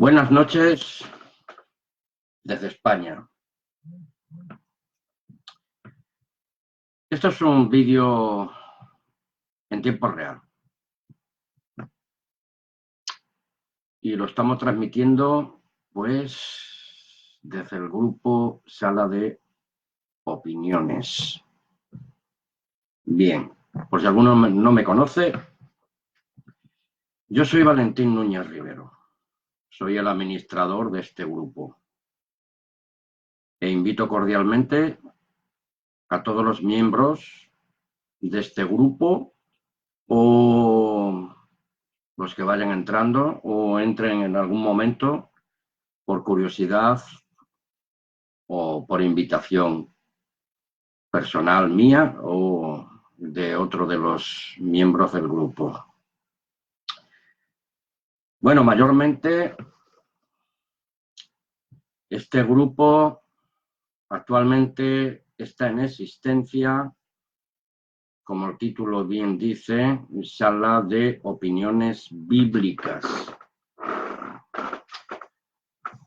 Buenas noches desde España. Esto es un vídeo en tiempo real y lo estamos transmitiendo pues desde el grupo Sala de Opiniones. Bien, por si alguno no me conoce, yo soy Valentín Núñez Rivero, soy el administrador de este grupo e invito cordialmente a todos los miembros de este grupo o los que vayan entrando o entren en algún momento por curiosidad o por invitación personal mía o de otro de los miembros del grupo. Bueno, mayormente este grupo actualmente está en existencia, como el título bien dice, Sala de Opiniones Bíblicas.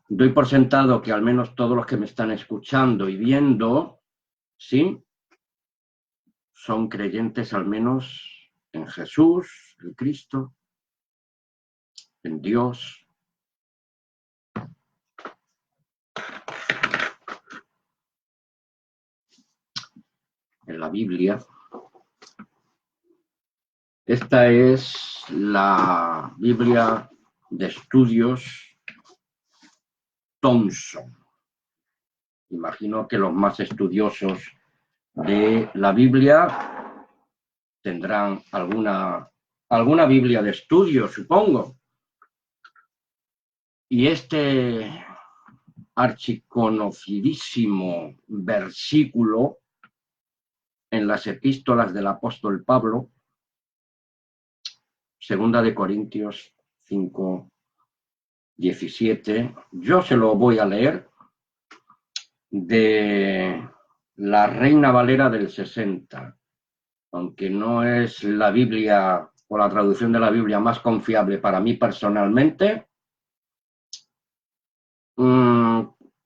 Doy por sentado que al menos todos los que me están escuchando y viendo, sí, son creyentes al menos en Jesús, en Cristo, en Dios. En la Biblia. Esta es la Biblia de Estudios Thompson. Imagino que los más estudiosos de la Biblia tendrán alguna Biblia de estudio, supongo. Y este archiconocidísimo versículo en las epístolas del apóstol Pablo, 2 de Corintios 5, 17, yo se lo voy a leer de la Reina Valera del 60, aunque no es la Biblia o la traducción de la Biblia más confiable para mí personalmente.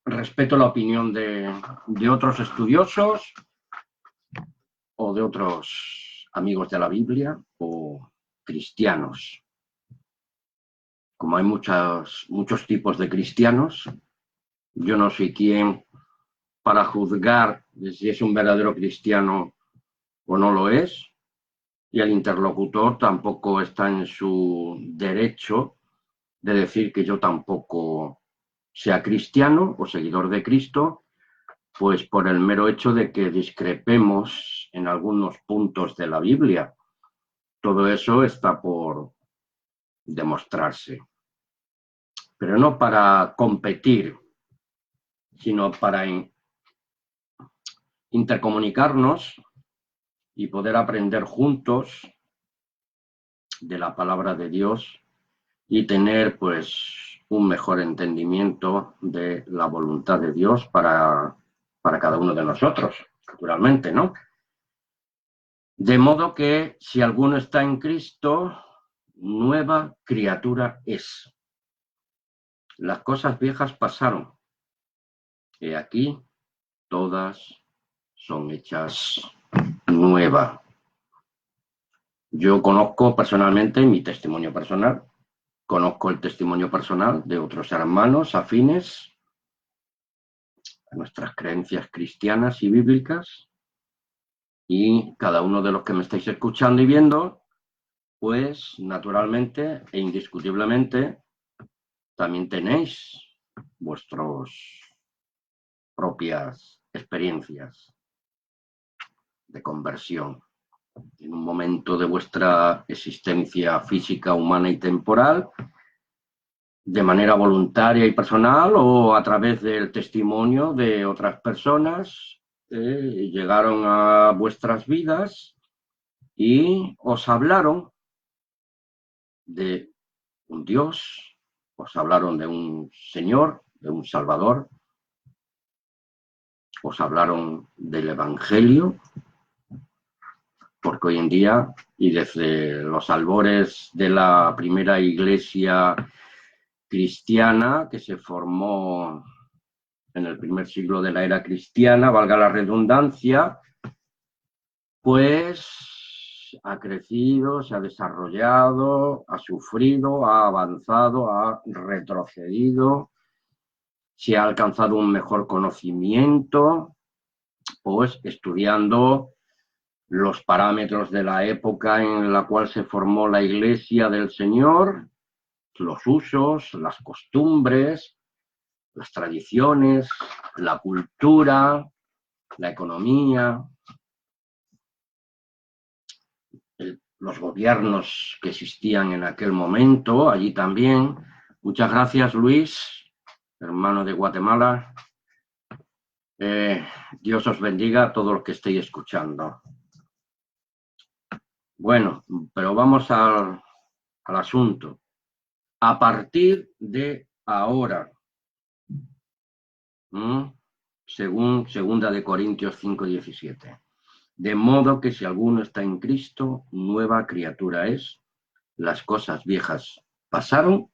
Respeto la opinión de otros estudiosos o de otros amigos de la Biblia o cristianos. Como hay muchos tipos de cristianos, yo no soy quien para juzgar si es un verdadero cristiano o no lo es, y el interlocutor tampoco está en su derecho de decir que yo tampoco sea cristiano o seguidor de Cristo, pues por el mero hecho de que discrepemos en algunos puntos de la Biblia. Todo eso está por demostrarse, pero no para competir, sino para intercomunicarnos y poder aprender juntos de la palabra de Dios y tener pues un mejor entendimiento de la voluntad de Dios para cada uno de nosotros, naturalmente, ¿no? De modo que si alguno está en Cristo, nueva criatura es. Las cosas viejas pasaron, y aquí todas son hechas nuevas. Yo conozco personalmente mi testimonio personal, conozco el testimonio personal de otros hermanos afines a nuestras creencias cristianas y bíblicas, y cada uno de los que me estáis escuchando y viendo, pues naturalmente e indiscutiblemente también tenéis vuestras propias experiencias de conversión en un momento de vuestra existencia física, humana y temporal, de manera voluntaria y personal o a través del testimonio de otras personas que llegaron a vuestras vidas y os hablaron de un Dios, os hablaron de un Señor, de un Salvador, os hablaron del Evangelio, porque hoy en día, y desde los albores de la primera iglesia cristiana que se formó en el primer siglo de la era cristiana, valga la redundancia, pues ha crecido, se ha desarrollado, ha sufrido, ha avanzado, ha retrocedido, se ha alcanzado un mejor conocimiento, pues estudiando los parámetros de la época en la cual se formó la Iglesia del Señor, los usos, las costumbres, las tradiciones, la cultura, la economía, los gobiernos que existían en aquel momento, allí también. Muchas gracias, Luis, hermano de Guatemala. Dios os bendiga a todos los que estéis escuchando. Bueno, pero vamos al asunto. A partir de ahora, según 2 de Corintios 5:17. De modo que si alguno está en Cristo, nueva criatura es. Las cosas viejas pasaron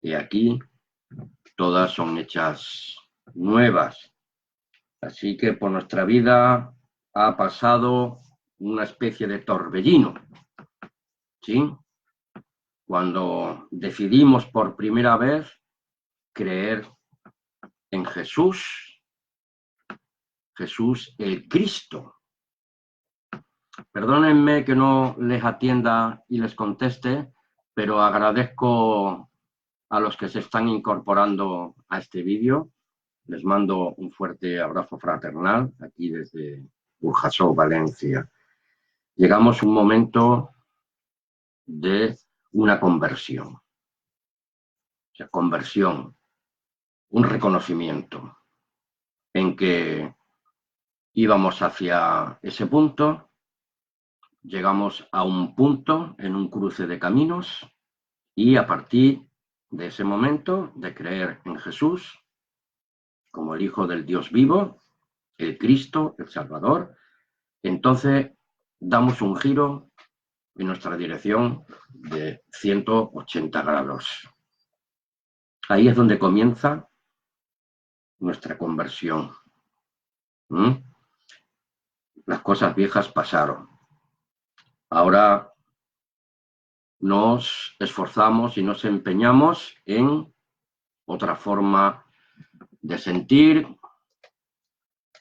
y aquí todas son hechas nuevas. Así que por nuestra vida ha pasado una especie de torbellino, ¿sí? Cuando decidimos por primera vez creer en Jesús, Jesús el Cristo. Perdónenme que no les atienda y les conteste, pero agradezco a los que se están incorporando a este vídeo. Les mando un fuerte abrazo fraternal aquí desde Burjasó, Valencia. Llegamos a un momento de una conversión. O sea, conversión, un reconocimiento en que íbamos hacia ese punto, llegamos a un punto en un cruce de caminos y a partir de ese momento de creer en Jesús como el Hijo del Dios vivo, el Cristo, el Salvador, entonces damos un giro en nuestra dirección de 180 grados. Ahí es donde comienza nuestra conversión. Las cosas viejas pasaron. Ahora nos esforzamos y nos empeñamos en otra forma de sentir,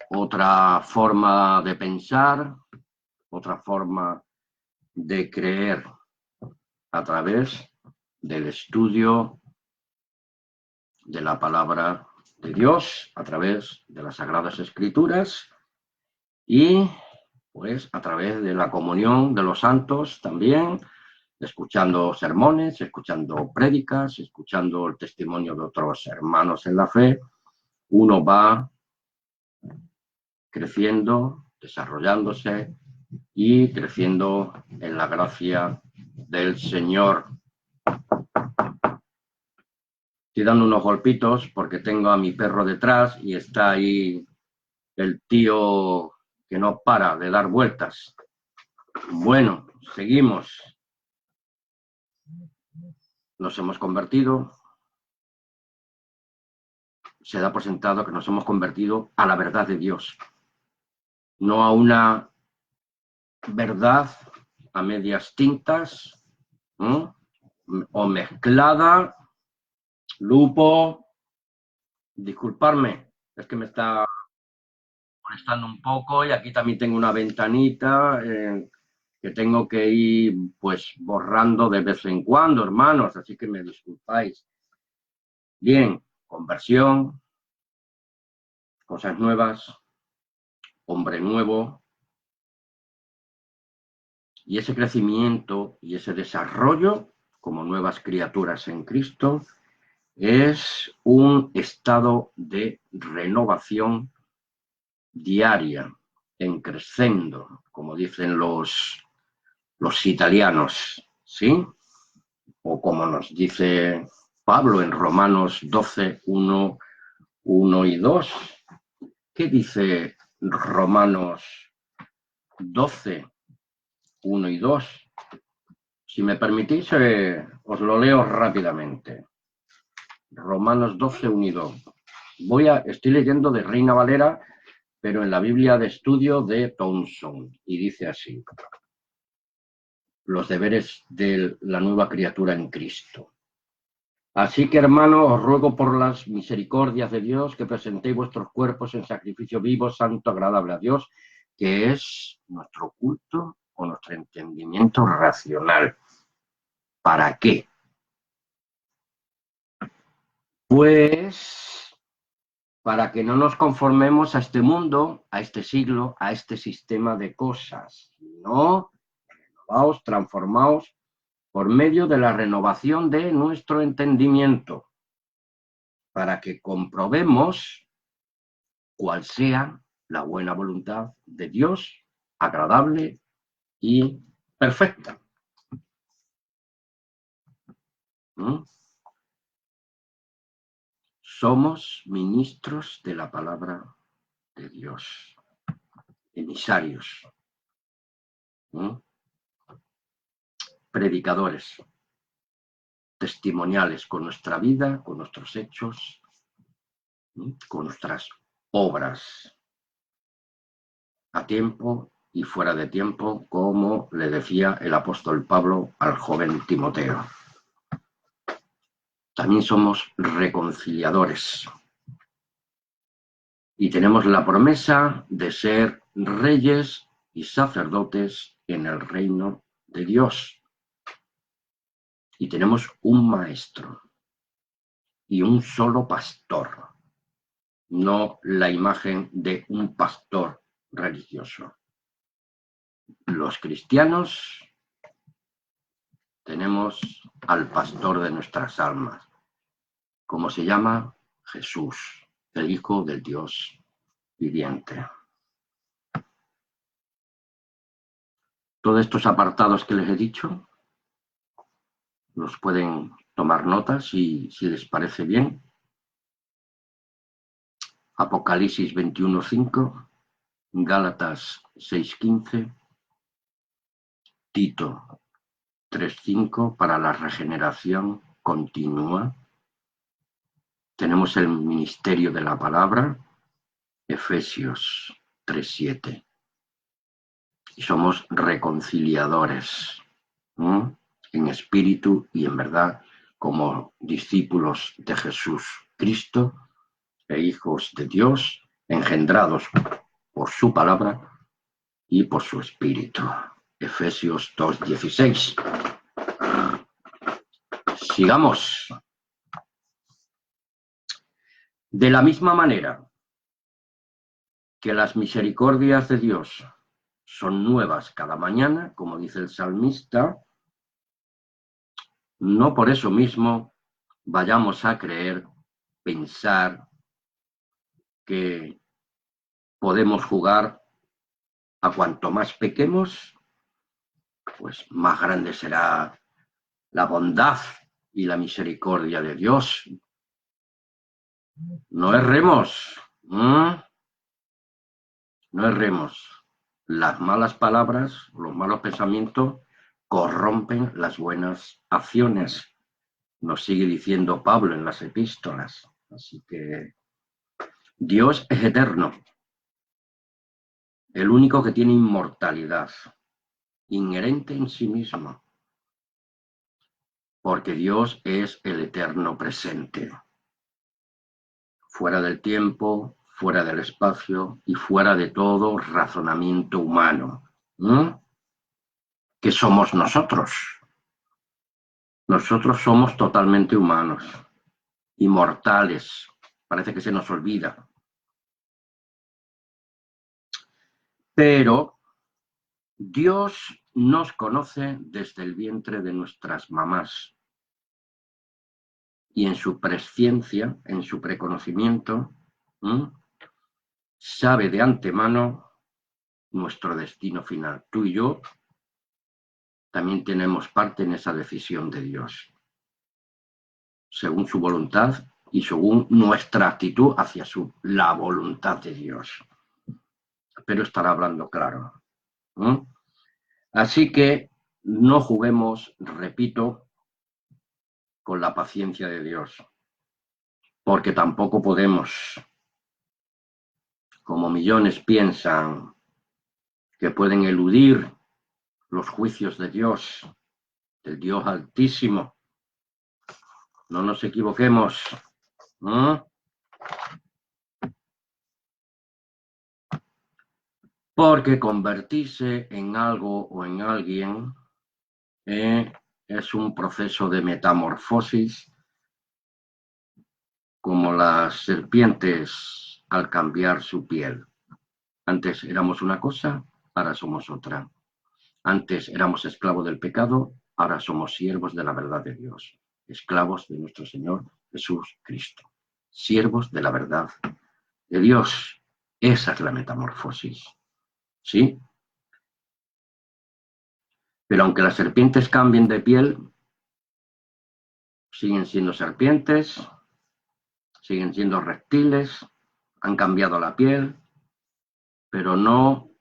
otra forma de pensar, otra forma de creer a través del estudio de la palabra de Dios, a través de las Sagradas Escrituras y pues a través de la comunión de los santos también, escuchando sermones, escuchando prédicas, escuchando el testimonio de otros hermanos en la fe, uno va creciendo, desarrollándose y creciendo en la gracia del Señor. Estoy dando unos golpitos porque tengo a mi perro detrás y está ahí el tío que no para de dar vueltas. Bueno, seguimos. Nos hemos convertido. Se da por sentado que nos hemos convertido a la verdad de Dios, no a una verdad a medias tintas, o mezclada. Lupo, disculparme, es que me está molestando un poco y aquí también tengo una ventanita que tengo que ir pues borrando de vez en cuando, hermanos, así que me disculpáis. Bien, conversión, cosas nuevas, hombre nuevo, y ese crecimiento y ese desarrollo como nuevas criaturas en Cristo es un estado de renovación diaria, en crescendo, como dicen los italianos, ¿sí? O como nos dice Pablo en Romanos 12, 1 y 2. ¿Qué dice Romanos 12, 1 y 2? Si me permitís, os lo leo rápidamente. Romanos 12, 1 y 2. Estoy leyendo de Reina Valera, pero en la Biblia de estudio de Thompson, y dice así: los deberes de la nueva criatura en Cristo. Así que, hermanos, os ruego por las misericordias de Dios que presentéis vuestros cuerpos en sacrificio vivo, santo, agradable a Dios, que es nuestro culto o nuestro entendimiento racional. ¿Para qué? Pues para que no nos conformemos a este mundo, a este siglo, a este sistema de cosas, sino renovaos, transformaos por medio de la renovación de nuestro entendimiento, para que comprobemos cuál sea la buena voluntad de Dios, agradable y perfecta. ¿Mm? Somos ministros de la palabra de Dios, emisarios, predicadores, testimoniales con nuestra vida, con nuestros hechos, con nuestras obras, a tiempo y fuera de tiempo, como le decía el apóstol Pablo al joven Timoteo. También somos reconciliadores y tenemos la promesa de ser reyes y sacerdotes en el reino de Dios. Y tenemos un maestro y un solo pastor, no la imagen de un pastor religioso. Los cristianos tenemos al pastor de nuestras almas, como se llama Jesús, el Hijo del Dios viviente. Todos estos apartados que les he dicho los pueden tomar notas si les parece bien. Apocalipsis 21:5, Gálatas 6:15, Tito 3:5 para la regeneración continua. Tenemos el ministerio de la palabra, Efesios 3:7. Y somos reconciliadores, en espíritu y en verdad, como discípulos de Jesús Cristo e hijos de Dios, engendrados por su palabra y por su espíritu. Efesios 2:16. Sigamos. De la misma manera que las misericordias de Dios son nuevas cada mañana, como dice el salmista, no por eso mismo vayamos a creer, pensar que podemos jugar a cuanto más pequemos, pues más grande será la bondad y la misericordia de Dios. No erremos, no erremos. Las malas palabras, los malos pensamientos corrompen las buenas acciones. Nos sigue diciendo Pablo en las epístolas. Así que Dios es eterno, el único que tiene inmortalidad, inherente en sí mismo, porque Dios es el eterno presente, fuera del tiempo, fuera del espacio y fuera de todo razonamiento humano. ¿Qué somos nosotros? Nosotros somos totalmente humanos, inmortales. Parece que se nos olvida. Pero Dios nos conoce desde el vientre de nuestras mamás y en su presciencia, en su preconocimiento, sabe de antemano nuestro destino final. Tú y yo también tenemos parte en esa decisión de Dios, según su voluntad y según nuestra actitud hacia la voluntad de Dios. Pero estará hablando claro. Así que no juguemos, repito, con la paciencia de Dios. porque tampoco podemos, como millones piensan, que pueden eludir los juicios de Dios, del Dios Altísimo. No nos equivoquemos. Porque convertirse en algo o en alguien es un proceso de metamorfosis, como las serpientes al cambiar su piel. Antes éramos una cosa, ahora somos otra. Antes éramos esclavos del pecado, ahora somos siervos de la verdad de Dios, esclavos de nuestro Señor Jesús Cristo, siervos de la verdad de Dios. Esa es la metamorfosis, ¿sí? Pero aunque las serpientes cambien de piel, siguen siendo serpientes, siguen siendo reptiles, han cambiado la piel, pero no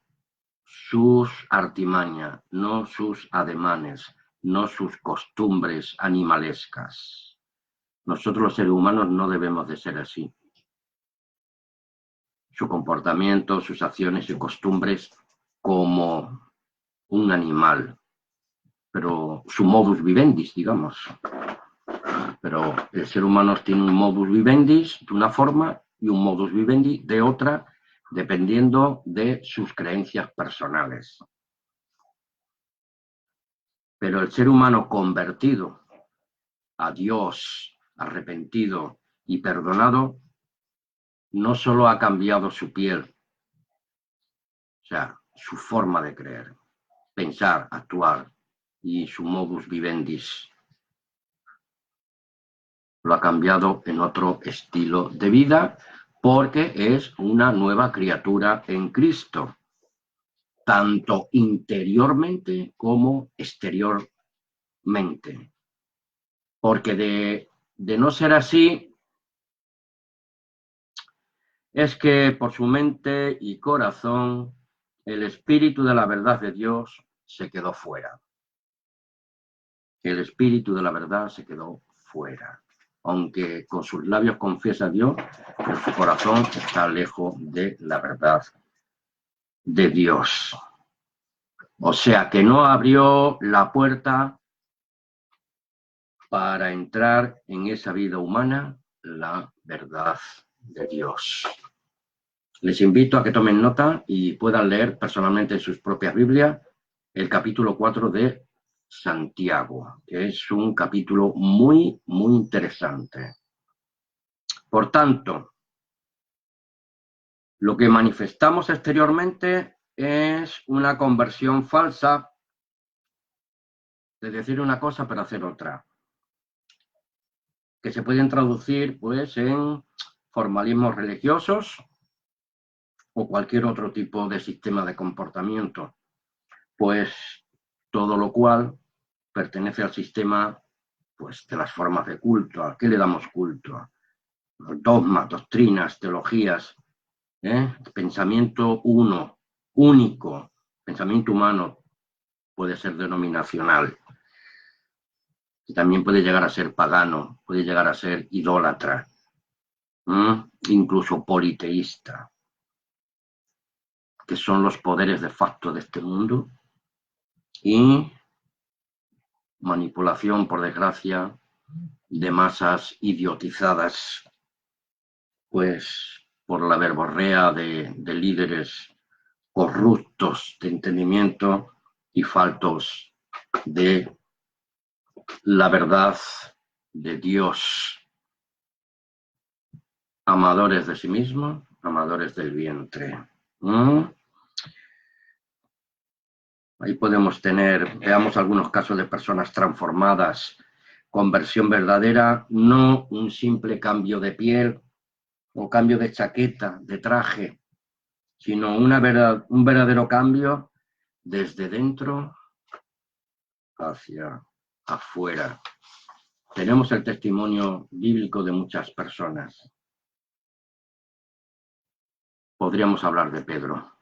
sus artimañas, no sus ademanes, no sus costumbres animalescas. Nosotros los seres humanos no debemos de ser así. Su comportamiento, sus acciones y costumbres como un animal, pero su modus vivendi, digamos. Pero el ser humano tiene un modus vivendi de una forma y un modus vivendi de otra, dependiendo de sus creencias personales. Pero el ser humano convertido a Dios, arrepentido y perdonado, no solo ha cambiado su piel, o sea, su forma de creer, pensar, actuar y su modus vivendi, lo ha cambiado en otro estilo de vida, porque es una nueva criatura en Cristo, tanto interiormente como exteriormente. Porque de no ser así, es que por su mente y corazón el espíritu de la verdad de Dios se quedó fuera. El espíritu de la verdad se quedó fuera. Aunque con sus labios confiesa a Dios, pero su corazón está lejos de la verdad de Dios. O sea que no abrió la puerta para entrar en esa vida humana la verdad de Dios. Les invito a que tomen nota y puedan leer personalmente en sus propias Biblias el capítulo 4 de Santiago, que es un capítulo muy, muy interesante. Por tanto, lo que manifestamos exteriormente es una conversión falsa de decir una cosa pero hacer otra, que se pueden traducir pues en formalismos religiosos o cualquier otro tipo de sistema de comportamiento, pues todo lo cual pertenece al sistema pues de las formas de culto. ¿A qué le damos culto? Dogmas, doctrinas, teologías, pensamiento uno, único, pensamiento humano puede ser denominacional, y también puede llegar a ser pagano, puede llegar a ser idólatra, incluso politeísta, que son los poderes de facto de este mundo, y manipulación, por desgracia, de masas idiotizadas, pues por la verborrea de líderes corruptos de entendimiento y faltos de la verdad de Dios, amadores de sí mismos, amadores del vientre. Ahí podemos veamos algunos casos de personas transformadas, conversión verdadera, no un simple cambio de piel o cambio de chaqueta, de traje, sino un verdadero cambio desde dentro hacia afuera. Tenemos el testimonio bíblico de muchas personas. Podríamos hablar de Pedro,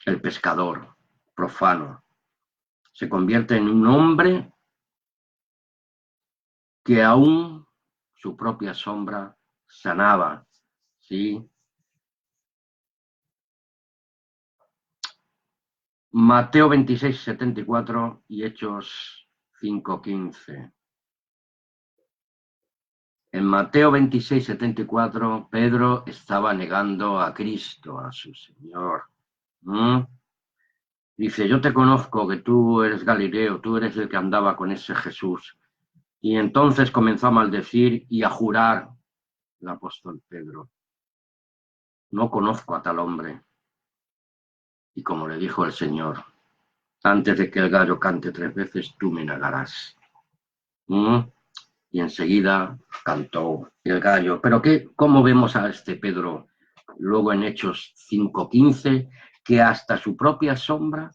el pescador profano. Se convierte en un hombre que aún su propia sombra sanaba, ¿sí? Mateo 26, 74 y Hechos 5, 15. En Mateo 26, 74, Pedro estaba negando a Cristo, a su Señor. Dice, yo te conozco que tú eres Galileo, tú eres el que andaba con ese Jesús. Y entonces comenzó a maldecir y a jurar el apóstol Pedro. No conozco a tal hombre. Y como le dijo el Señor, antes de que el gallo cante 3 veces, tú me negarás. Y enseguida cantó el gallo. Pero ¿cómo vemos a este Pedro luego en Hechos 5:15, que hasta su propia sombra,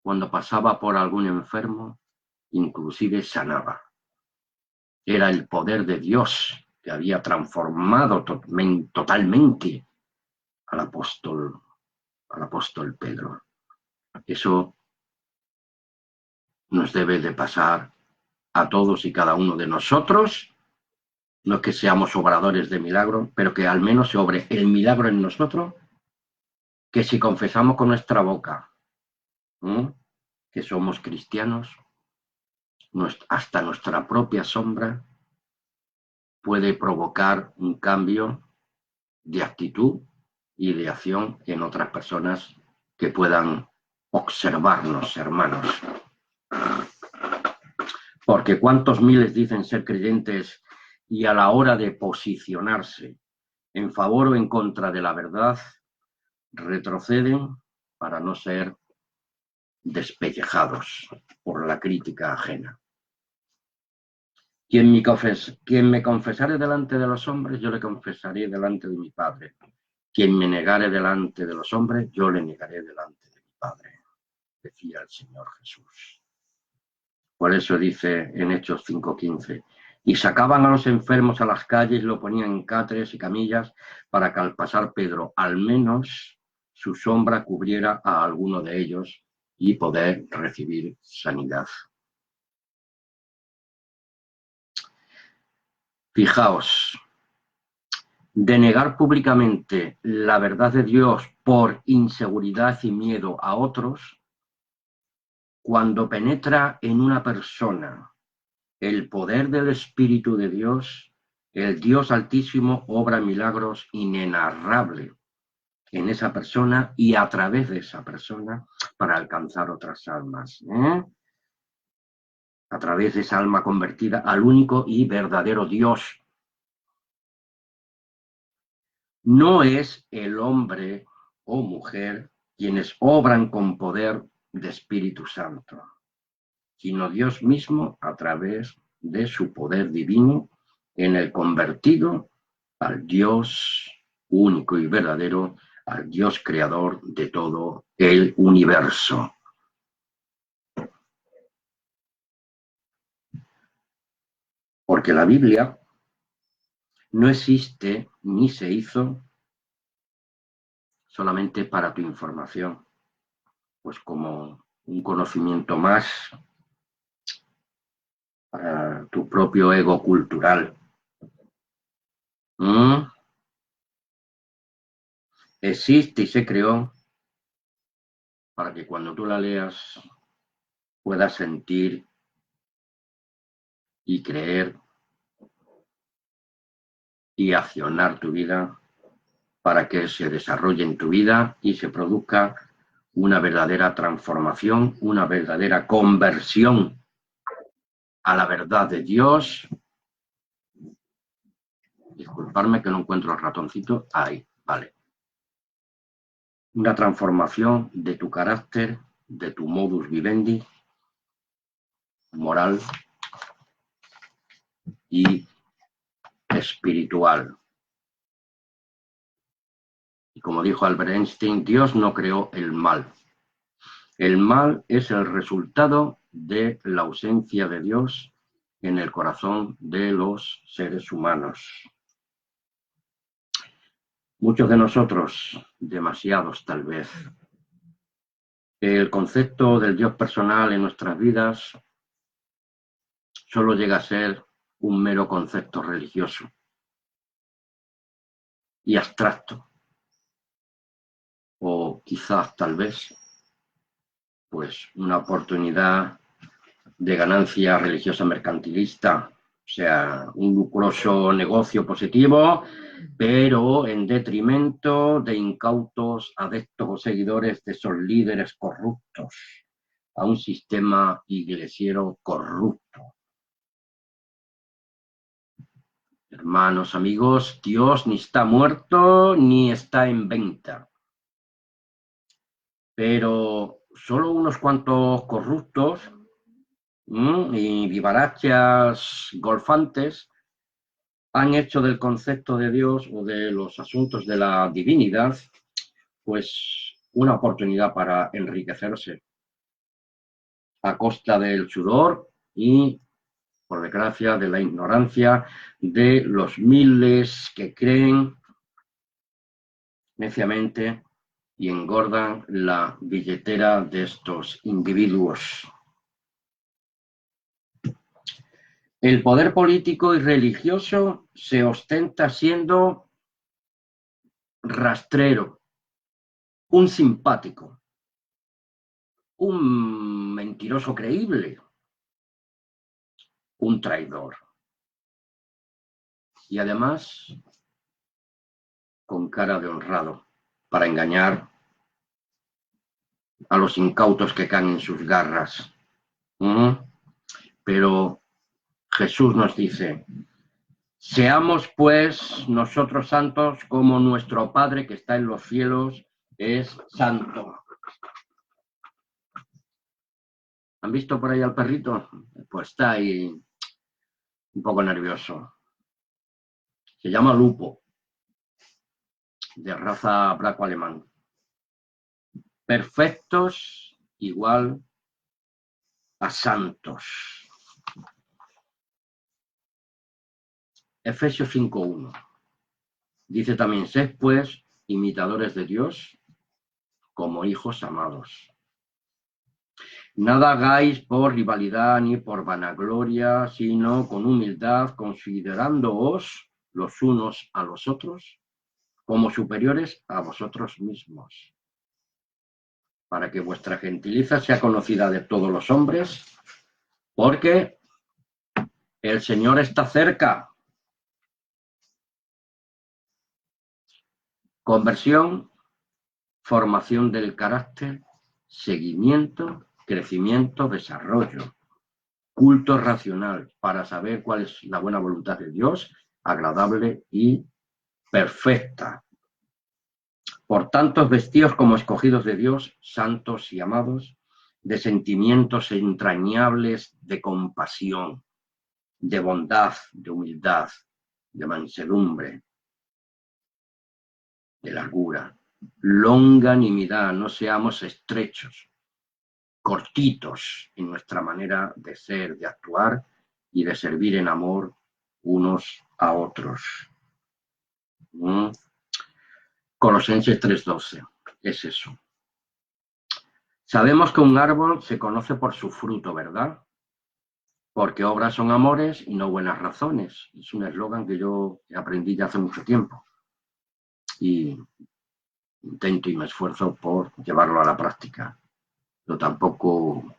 cuando pasaba por algún enfermo, inclusive sanaba? Era el poder de Dios que había transformado totalmente al apóstol Pedro. Eso nos debe de pasar a todos y cada uno de nosotros. No es que seamos obradores de milagro, pero que al menos se obre el milagro en nosotros, que si confesamos con nuestra boca que somos cristianos, hasta nuestra propia sombra puede provocar un cambio de actitud y de acción en otras personas que puedan observarnos, hermanos. Porque cuántos miles dicen ser creyentes y a la hora de posicionarse en favor o en contra de la verdad, retroceden para no ser despellejados por la crítica ajena. Quien me confesare delante de los hombres, yo le confesaré delante de mi Padre. Quien me negare delante de los hombres, yo le negaré delante de mi Padre, decía el Señor Jesús. Por eso dice en Hechos 5:15, y sacaban a los enfermos a las calles, lo ponían en cátares y camillas, para que al pasar Pedro, al menos su sombra cubriera a alguno de ellos y poder recibir sanidad. Fijaos, denegar públicamente la verdad de Dios por inseguridad y miedo a otros, cuando penetra en una persona el poder del Espíritu de Dios, el Dios Altísimo obra milagros inenarrables en esa persona y a través de esa persona para alcanzar otras almas. A través de esa alma convertida al único y verdadero Dios. No es el hombre o mujer quienes obran con poder de Espíritu Santo, sino Dios mismo a través de su poder divino en el convertido al Dios único y verdadero, al Dios creador de todo el universo. Porque la Biblia no existe ni se hizo solamente para tu información, pues como un conocimiento más para tu propio ego cultural. Existe y se creó para que cuando tú la leas puedas sentir y creer y accionar tu vida para que se desarrolle en tu vida y se produzca una verdadera transformación, una verdadera conversión a la verdad de Dios. Disculparme que no encuentro el ratoncito. Ahí, vale. Una transformación de tu carácter, de tu modus vivendi, moral y espiritual. Y como dijo Albert Einstein, Dios no creó el mal. El mal es el resultado de la ausencia de Dios en el corazón de los seres humanos. Muchos de nosotros, demasiados tal vez, el concepto del Dios personal en nuestras vidas solo llega a ser un mero concepto religioso. y abstracto. O quizás, tal vez, pues una oportunidad de ganancia religiosa mercantilista, o sea, un lucroso negocio positivo, pero en detrimento de incautos adeptos o seguidores de esos líderes corruptos, a un sistema iglesiero corrupto. Hermanos, amigos, Dios ni está muerto ni está en venta. Pero solo unos cuantos corruptos y vivarachas golfantes han hecho del concepto de Dios o de los asuntos de la divinidad, pues una oportunidad para enriquecerse a costa del sudor y, por desgracia, de la ignorancia de los miles que creen neciamente y engordan la billetera de estos individuos. El poder político y religioso se ostenta siendo rastrero, un simpático, un mentiroso creíble, un traidor. Y además, con cara de honrado, para engañar a los incautos que caen en sus garras. Pero Jesús nos dice: seamos pues nosotros santos como nuestro Padre que está en los cielos es santo. ¿Han visto por ahí al perrito? Pues está ahí un poco nervioso. Se llama Lupo, de raza braco-alemán. Perfectos igual a santos. Efesios 5:1. Dice también: sed pues imitadores de Dios como hijos amados. Nada hagáis por rivalidad ni por vanagloria, sino con humildad, considerándoos los unos a los otros como superiores a vosotros mismos, para que vuestra gentileza sea conocida de todos los hombres, porque el Señor está cerca. Conversión, formación del carácter, seguimiento, crecimiento, desarrollo, culto racional para saber cuál es la buena voluntad de Dios, agradable y perfecta. Por tanto, vestíos como escogidos de Dios, santos y amados, de sentimientos entrañables de compasión, de bondad, de humildad, de mansedumbre, de largura, longanimidad. No seamos estrechos, cortitos en nuestra manera de ser, de actuar y de servir en amor unos a otros. Colosenses 3:12, es eso. Sabemos que un árbol se conoce por su fruto, ¿verdad? Porque obras son amores y no buenas razones. Es un eslogan que yo aprendí ya hace mucho tiempo y intento y me esfuerzo por llevarlo a la práctica. Yo tampoco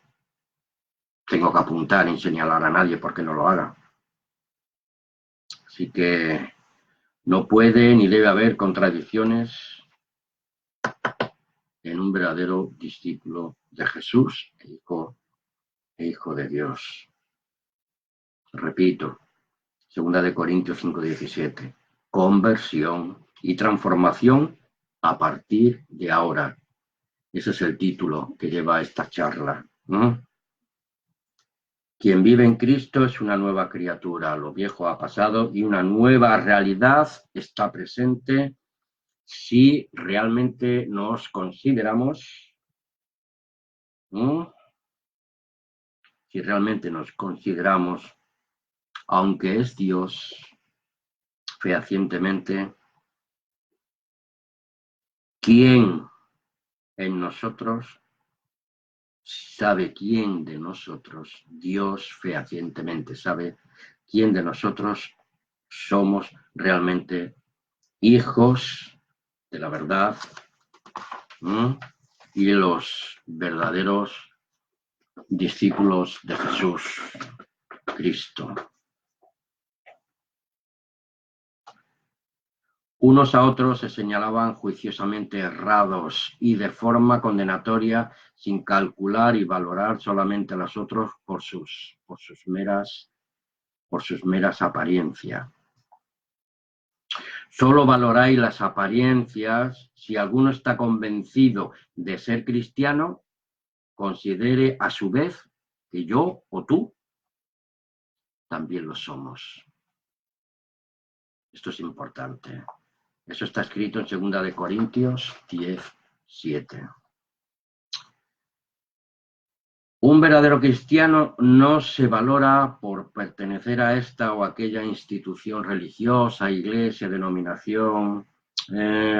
tengo que apuntar ni señalar a nadie porque no lo haga. Así que no puede ni debe haber contradicciones en un verdadero discípulo de Jesús e hijo de Dios. Repito, 2 Corintios 5:17, conversión y transformación a partir de ahora. Ese es el título que lleva esta charla. Quien vive en Cristo es una nueva criatura, lo viejo ha pasado y una nueva realidad está presente si realmente nos consideramos, si realmente nos consideramos, aunque es Dios, fehacientemente, ¿quién en nosotros sabe quién de nosotros, Dios fehacientemente sabe quién de nosotros somos realmente hijos de la verdad, y los verdaderos discípulos de Jesús Cristo. Unos a otros se señalaban juiciosamente errados y de forma condenatoria, sin calcular y valorar solamente a los otros por sus meras apariencias. Solo valoráis las apariencias si alguno está convencido de ser cristiano, considere a su vez que yo o tú también lo somos. Esto es importante. Eso está escrito en 2 Corintios 10:7. Un verdadero cristiano no se valora por pertenecer a esta o aquella institución religiosa, iglesia, denominación,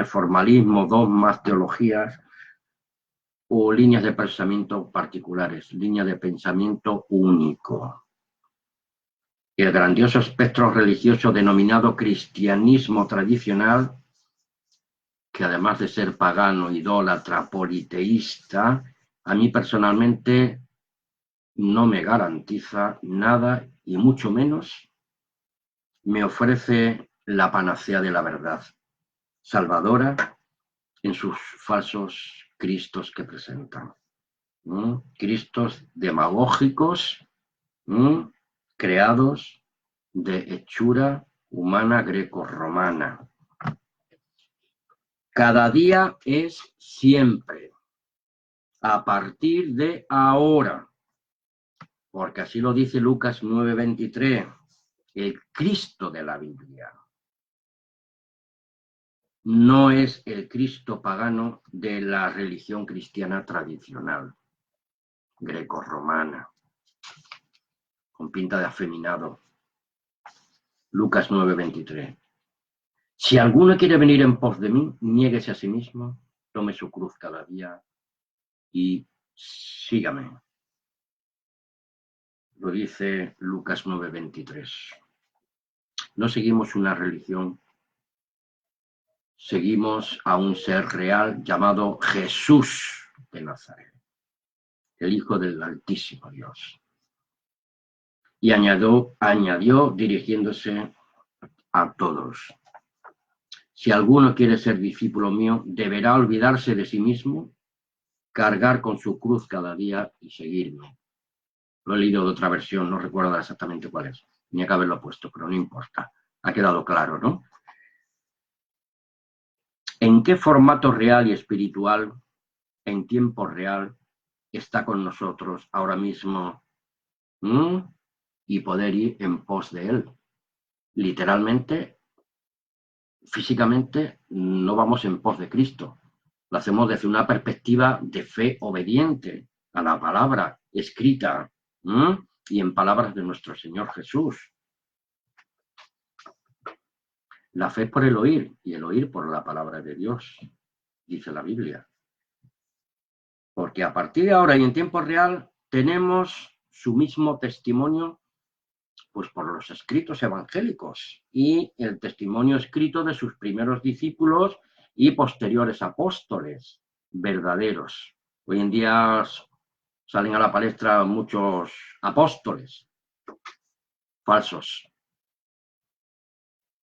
formalismo, dogmas, teologías o líneas de pensamiento particulares, línea de pensamiento único. El grandioso espectro religioso denominado cristianismo tradicional, que además de ser pagano, idólatra, politeísta, a mí personalmente no me garantiza nada y mucho menos me ofrece la panacea de la verdad, salvadora en sus falsos cristos que presentan. Cristos demagógicos, creados de hechura humana grecorromana. Cada día es siempre, a partir de ahora, porque así lo dice Lucas 9:23, el Cristo de la Biblia. No es el Cristo pagano de la religión cristiana tradicional, grecorromana, con pinta de afeminado. Lucas 9:23. Si alguno quiere venir en pos de mí, niéguese a sí mismo, tome su cruz cada día y sígame. Lo dice Lucas 9:23. No seguimos una religión, seguimos a un ser real llamado Jesús de Nazaret, el Hijo del Altísimo Dios. Y añadió dirigiéndose a todos: si alguno quiere ser discípulo mío, deberá olvidarse de sí mismo, cargar con su cruz cada día y seguirme. Lo he leído de otra versión, no recuerdo exactamente cuál es. Tenía que haberlo puesto, pero no importa. Ha quedado claro, ¿no? ¿En qué formato real y espiritual, en tiempo real, está con nosotros ahora mismo y poder ir en pos de él? Literalmente, físicamente, no vamos en pos de Cristo. Lo hacemos desde una perspectiva de fe obediente a la palabra escrita y en palabras de nuestro Señor Jesús. La fe por el oír y el oír por la palabra de Dios, dice la Biblia. Porque a partir de ahora y en tiempo real tenemos su mismo testimonio pues por los escritos evangélicos y el testimonio escrito de sus primeros discípulos y posteriores apóstoles verdaderos. Hoy en día salen a la palestra muchos apóstoles falsos.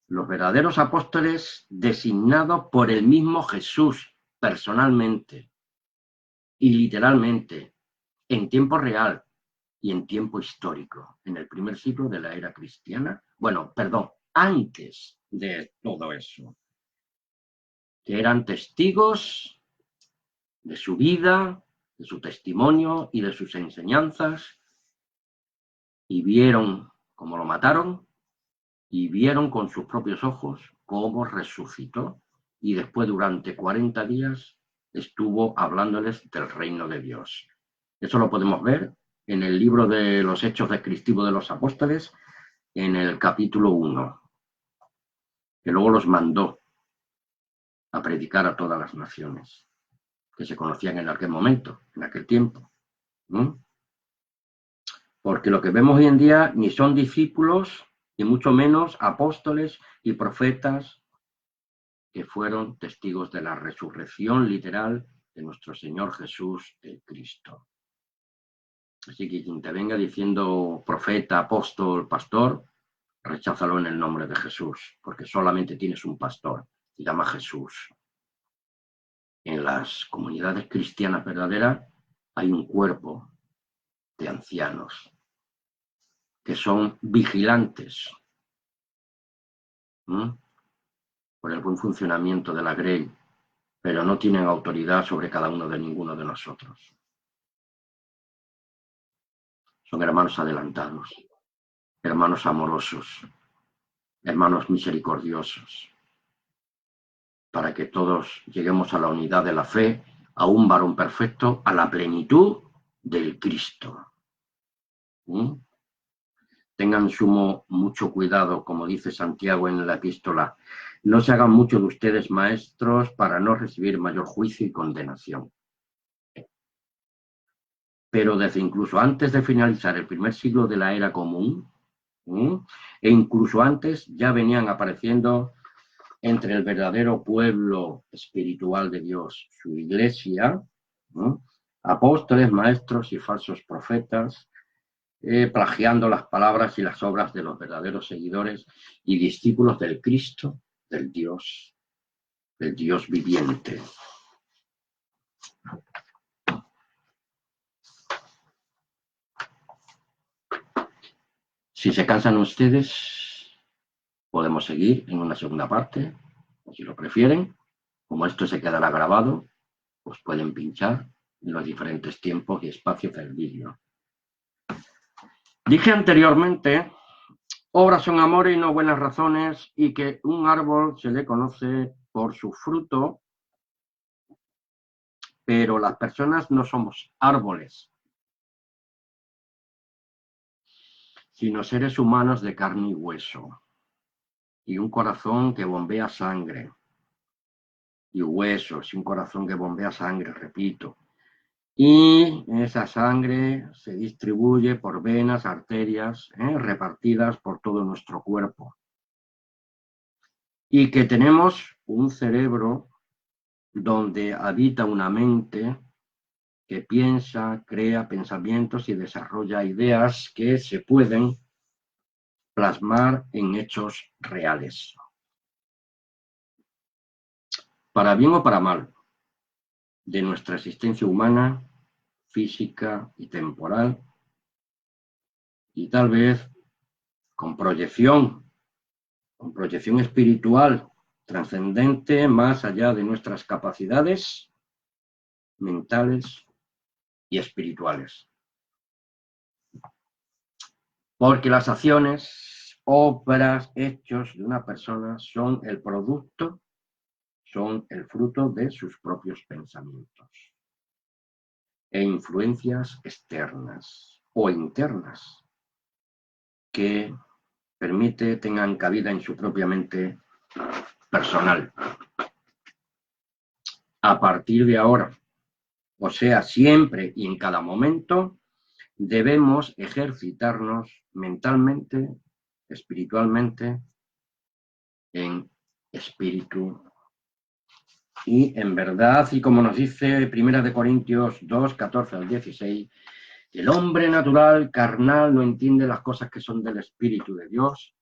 Los verdaderos apóstoles designados por el mismo Jesús personalmente y literalmente en tiempo real y en tiempo histórico, en el primer siglo de la era cristiana. Bueno, perdón, antes de todo eso, que eran testigos de su vida, de su testimonio y de sus enseñanzas, y vieron cómo lo mataron, y vieron con sus propios ojos cómo resucitó, y después durante 40 días estuvo hablándoles del reino de Dios. Eso lo podemos ver en el libro de los Hechos Descriptivos de los Apóstoles, en el capítulo 1, que luego los mandó a predicar a todas las naciones que se conocían en aquel momento, en aquel tiempo. Porque lo que vemos hoy en día ni son discípulos, ni mucho menos apóstoles y profetas que fueron testigos de la resurrección literal de nuestro Señor Jesús el Cristo. Así que quien te venga diciendo profeta, apóstol, pastor, recházalo en el nombre de Jesús, porque solamente tienes un pastor, se llama Jesús. En las comunidades cristianas verdaderas hay un cuerpo de ancianos que son vigilantes por el buen funcionamiento de la grey, pero no tienen autoridad sobre cada uno de ninguno de nosotros. Son hermanos adelantados, hermanos amorosos, hermanos misericordiosos, para que todos lleguemos a la unidad de la fe, a un varón perfecto, a la plenitud del Cristo. Tengan mucho cuidado, como dice Santiago en la epístola, no se hagan mucho de ustedes maestros para no recibir mayor juicio y condenación. Pero desde incluso antes de finalizar el primer siglo de la era común, e incluso antes ya venían apareciendo entre el verdadero pueblo espiritual de Dios, su iglesia, apóstoles, maestros y falsos profetas, plagiando las palabras y las obras de los verdaderos seguidores y discípulos del Cristo, del Dios viviente. Si se cansan ustedes, podemos seguir en una segunda parte, o si lo prefieren. Como esto se quedará grabado, pues pueden pinchar en los diferentes tiempos y espacios del vídeo. Dije anteriormente, obras son amores y no buenas razones, y que un árbol se le conoce por su fruto, pero las personas no somos árboles, sino seres humanos de carne y hueso, y un corazón que bombea sangre, y huesos, y un corazón que bombea sangre, repito. Y esa sangre se distribuye por venas, arterias, repartidas por todo nuestro cuerpo. Y que tenemos un cerebro donde habita una mente que piensa, crea pensamientos y desarrolla ideas que se pueden plasmar en hechos reales. Para bien o para mal, de nuestra existencia humana, física y temporal, y tal vez con proyección espiritual trascendente más allá de nuestras capacidades mentales y espirituales. Porque las acciones, obras, hechos de una persona son el producto, son el fruto de sus propios pensamientos e influencias externas o internas que tengan cabida en su propia mente personal. A partir de ahora, o sea, siempre y en cada momento, debemos ejercitarnos mentalmente, espiritualmente, en espíritu y en verdad, y como nos dice 1 Corintios 2, 14 al 16, el hombre natural, carnal, no entiende las cosas que son del Espíritu de Dios,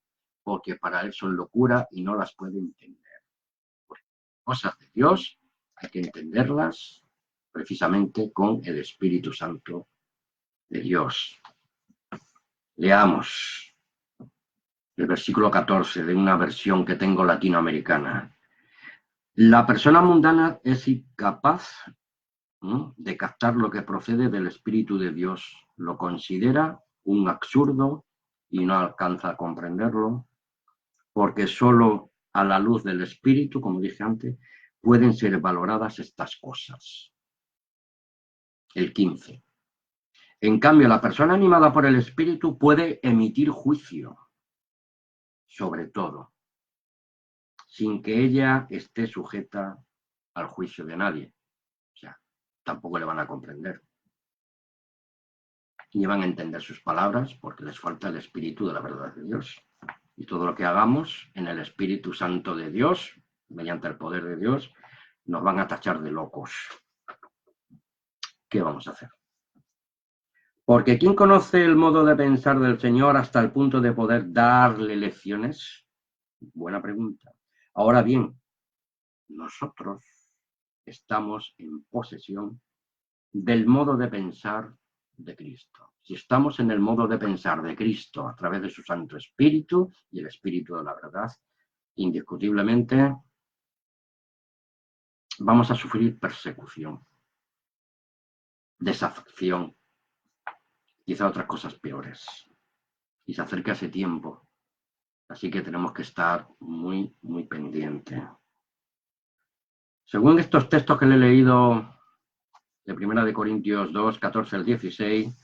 porque para él son locura y no las puede entender. Porque cosas de Dios hay que entenderlas precisamente con el Espíritu Santo de Dios. Leamos el versículo 14 de una versión que tengo latinoamericana. La persona mundana es incapaz de captar lo que procede del Espíritu de Dios. Lo considera un absurdo y no alcanza a comprenderlo, porque solo a la luz del Espíritu, como dije antes, pueden ser valoradas estas cosas. El 15. En cambio, la persona animada por el Espíritu puede emitir juicio sobre todo, sin que ella esté sujeta al juicio de nadie. O sea, tampoco le van a comprender. Ni van a entender sus palabras porque les falta el Espíritu de la verdad de Dios. Y todo lo que hagamos en el Espíritu Santo de Dios mediante el poder de Dios, nos van a tachar de locos. ¿Qué vamos a hacer? Porque ¿quién conoce el modo de pensar del Señor hasta el punto de poder darle lecciones? Buena pregunta. Ahora bien, nosotros estamos en posesión del modo de pensar de Cristo. Si estamos en el modo de pensar de Cristo a través de su Santo Espíritu y el Espíritu de la verdad, indiscutiblemente vamos a sufrir persecución, desafección, quizá otras cosas peores. Y se acerca ese tiempo, así que tenemos que estar muy, muy pendientes. Según estos textos que le he leído de 1 Corintios 2, 14 al 16,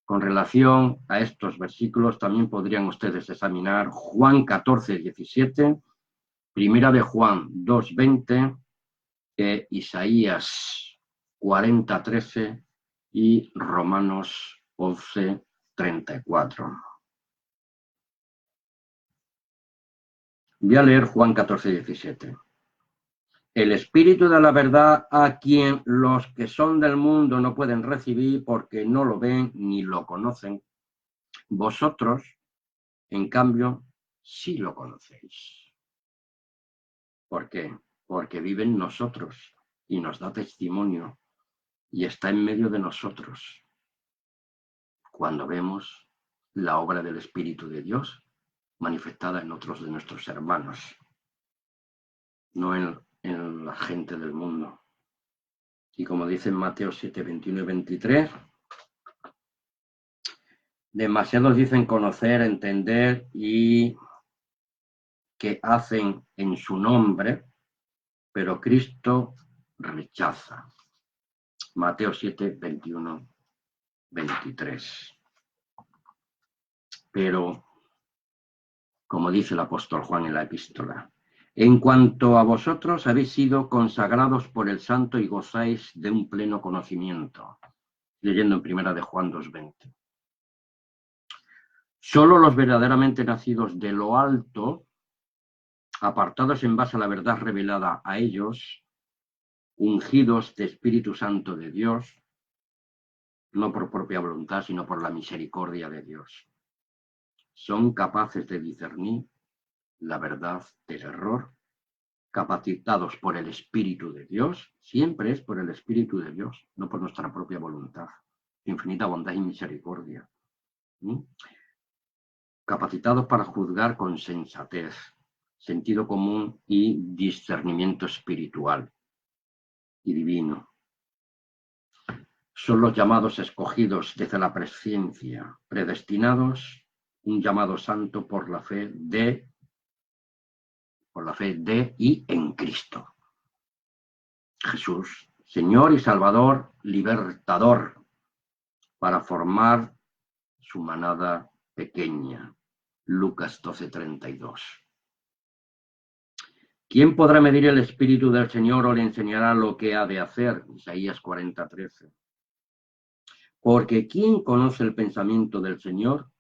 con relación a estos versículos también podrían ustedes examinar Juan 14, 17, Primera de Juan 2, 20, Isaías 40, 13 y Romanos 11, 34. Voy a leer Juan 14, 17. El Espíritu de la verdad, a quien los que son del mundo no pueden recibir porque no lo ven ni lo conocen. Vosotros, en cambio, sí lo conocéis. ¿Por qué? Porque vive en nosotros y nos da testimonio y está en medio de nosotros. Cuando vemos la obra del Espíritu de Dios manifestada en otros de nuestros hermanos, no en la gente del mundo. Y como dice en Mateo 7, 21 y 23, demasiados dicen conocer, entender y que hacen en su nombre, pero Cristo rechaza. Mateo 7, 21, 23. Pero, como dice el apóstol Juan en la epístola, en cuanto a vosotros habéis sido consagrados por el Santo y gozáis de un pleno conocimiento. Leyendo en 1 de Juan 2:20. Solo los verdaderamente nacidos de lo alto, apartados en base a la verdad revelada a ellos, ungidos de Espíritu Santo de Dios, no por propia voluntad, sino por la misericordia de Dios, son capaces de discernir la verdad del error, capacitados por el Espíritu de Dios, siempre es por el Espíritu de Dios, no por nuestra propia voluntad, infinita bondad y misericordia. Capacitados para juzgar con sensatez, sentido común y discernimiento espiritual y divino. Son los llamados escogidos desde la presciencia, predestinados, un llamado santo por la fe de y en Cristo. Jesús, Señor y Salvador, libertador, para formar su manada pequeña. Lucas 12:32. ¿Quién podrá medir el Espíritu del Señor o le enseñará lo que ha de hacer? Isaías 40:13. Porque ¿quién conoce el pensamiento del Señor?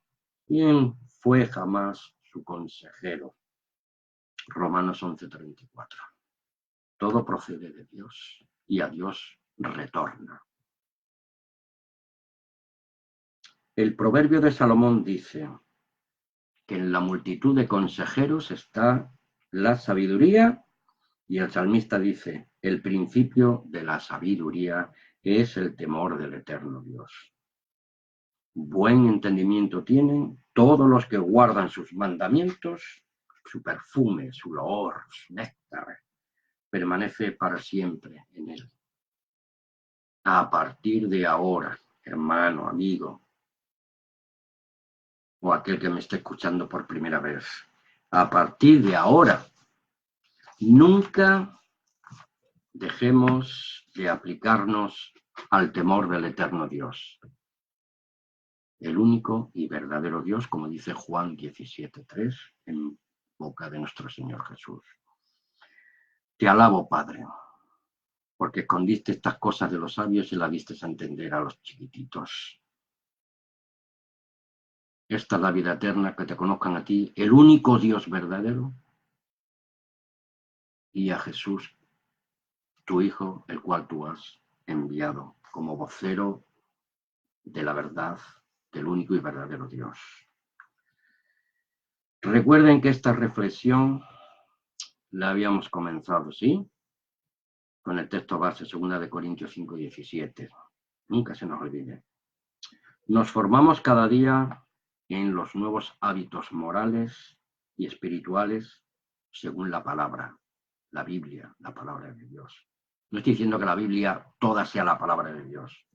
¿Quién fue jamás su consejero? Romanos 11:34. Todo procede de Dios y a Dios retorna. El proverbio de Salomón dice que en la multitud de consejeros está la sabiduría, y el salmista dice, el principio de la sabiduría es el temor del eterno Dios. Buen entendimiento tienen todos los que guardan sus mandamientos, su perfume, su loor, su néctar, permanece para siempre en él. A partir de ahora, hermano, amigo, o aquel que me esté escuchando por primera vez, a partir de ahora, nunca dejemos de aplicarnos al temor del eterno Dios. El único y verdadero Dios, como dice Juan 17:3, en boca de nuestro Señor Jesús. Te alabo, Padre, porque escondiste estas cosas de los sabios y las diste a entender a los chiquititos. Esta es la vida eterna, que te conozcan a ti, el único Dios verdadero, y a Jesús, tu Hijo, el cual tú has enviado como vocero de la verdad del único y verdadero Dios. Recuerden que esta reflexión la habíamos comenzado, ¿sí? Con el texto base, 2 Corintios 5:17. Nunca se nos olvide. Nos formamos cada día en los nuevos hábitos morales y espirituales según la palabra, la Biblia, la palabra de Dios. No estoy diciendo que la Biblia toda sea la palabra de Dios.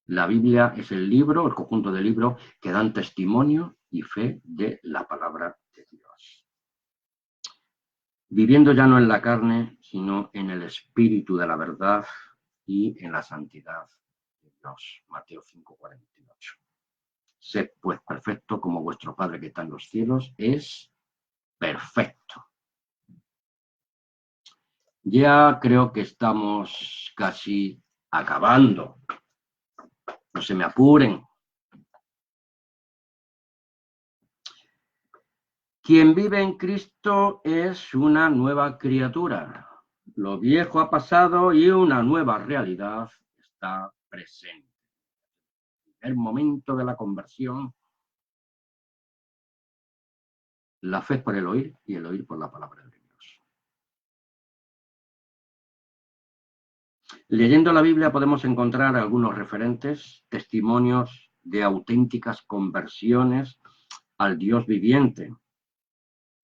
La Biblia es el libro, el conjunto de libros que dan testimonio y fe de la palabra de Dios. Viviendo ya no en la carne, sino en el espíritu de la verdad y en la santidad de Dios. Mateo 5:48. Sed pues perfecto como vuestro Padre que está en los cielos es perfecto. Ya creo que estamos casi acabando. No se me apuren. Quien vive en Cristo es una nueva criatura. Lo viejo ha pasado y una nueva realidad está presente. El momento de la conversión, la fe es por el oír y el oír por la palabra de Dios. Leyendo la Biblia podemos encontrar algunos referentes, testimonios de auténticas conversiones al Dios viviente.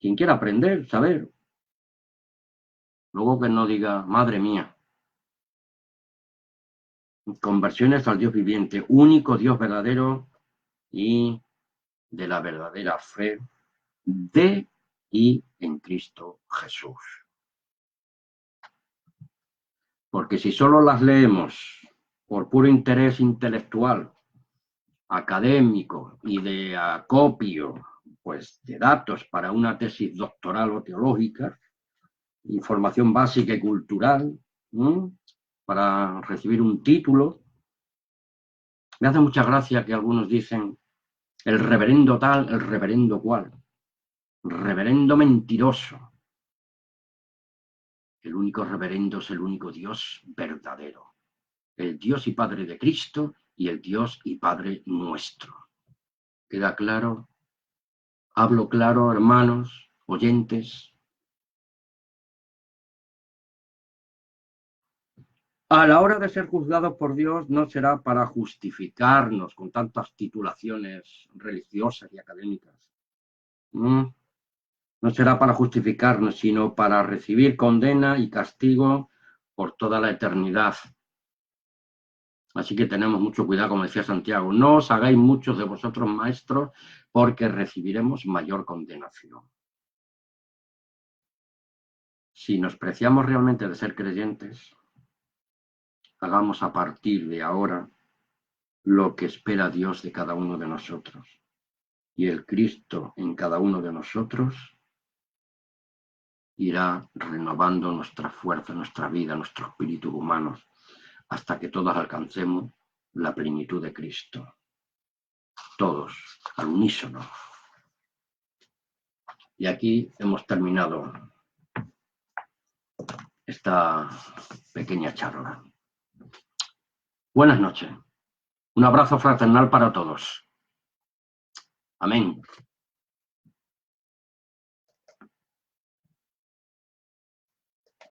Quien quiera aprender, saber, luego que no diga, madre mía. Conversiones al Dios viviente, único Dios verdadero y de la verdadera fe de y en Cristo Jesús. Porque si solo las leemos por puro interés intelectual, académico y de acopio, pues de datos para una tesis doctoral o teológica, información básica y cultural, para recibir un título, me hace mucha gracia que algunos dicen el reverendo tal, el reverendo cual, reverendo mentiroso. El único reverendo es el único Dios verdadero, el Dios y Padre de Cristo y el Dios y Padre nuestro. ¿Queda claro? ¿Hablo claro, hermanos, oyentes? A la hora de ser juzgados por Dios no será para justificarnos con tantas titulaciones religiosas y académicas. No será para justificarnos, sino para recibir condena y castigo por toda la eternidad. Así que tenemos mucho cuidado, como decía Santiago. No os hagáis muchos de vosotros maestros, porque recibiremos mayor condenación. Si nos preciamos realmente de ser creyentes, hagamos a partir de ahora lo que espera Dios de cada uno de nosotros. Y el Cristo en cada uno de nosotros irá renovando nuestra fuerza, nuestra vida, nuestro espíritu humano, hasta que todos alcancemos la plenitud de Cristo. Todos, al unísono. Y aquí hemos terminado esta pequeña charla. Buenas noches. Un abrazo fraternal para todos. Amén.